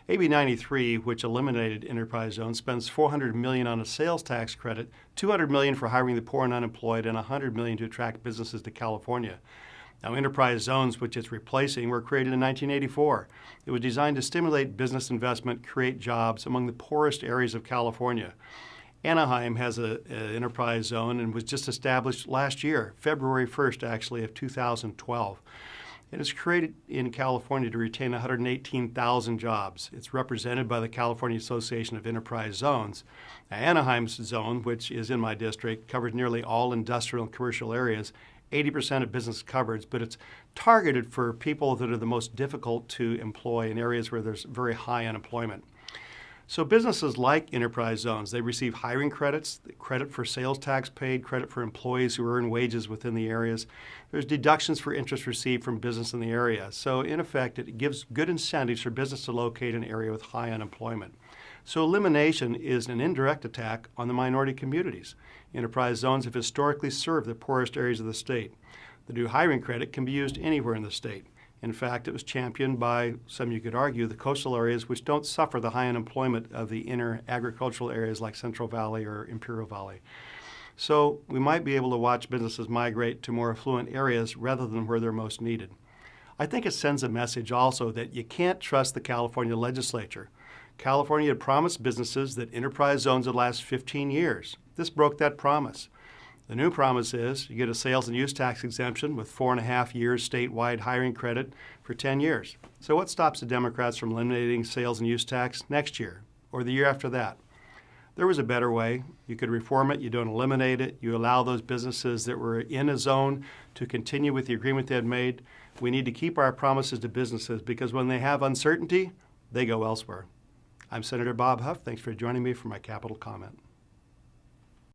AB 93, which eliminated enterprise zones, spends $400 million on a sales tax credit, $200 million for hiring the poor and unemployed, and $100 million to attract businesses to California. Now, enterprise zones, which it's replacing, were created in 1984. It was designed to stimulate business investment, create jobs among the poorest areas of California. Anaheim has an enterprise zone and was just established last year, February 1st, actually, of 2012. It is created in California to retain 118,000 jobs. It's represented by the California Association of Enterprise Zones. Now, Anaheim's zone, which is in my district, covers nearly all industrial and commercial areas, 80% of business coverage, but it's targeted for people that are the most difficult to employ in areas where there's very high unemployment. So businesses like enterprise zones, they receive hiring credits, credit for sales tax paid, credit for employees who earn wages within the areas. There's deductions for interest received from business in the area. So in effect, it gives good incentives for business to locate in an area with high unemployment. So elimination is an indirect attack on the minority communities. Enterprise zones have historically served the poorest areas of the state. The new hiring credit can be used anywhere in the state. In fact, it was championed by, some you could argue, the coastal areas which don't suffer the high unemployment of the inner agricultural areas like Central Valley or Imperial Valley. So we might be able to watch businesses migrate to more affluent areas rather than where they're most needed. I think it sends a message also that you can't trust the California legislature. California had promised businesses that enterprise zones would last 15 years. This broke that promise. The new promise is you get a sales and use tax exemption with 4.5 years statewide hiring credit for 10 years. So what stops the Democrats from eliminating sales and use tax next year or the year after that? There was a better way. You could reform it. You don't eliminate it. You allow those businesses that were in a zone to continue with the agreement they had made. We need to keep our promises to businesses because when they have uncertainty, they go elsewhere. I'm Senator Bob Huff. Thanks for joining me for my Capitol comment.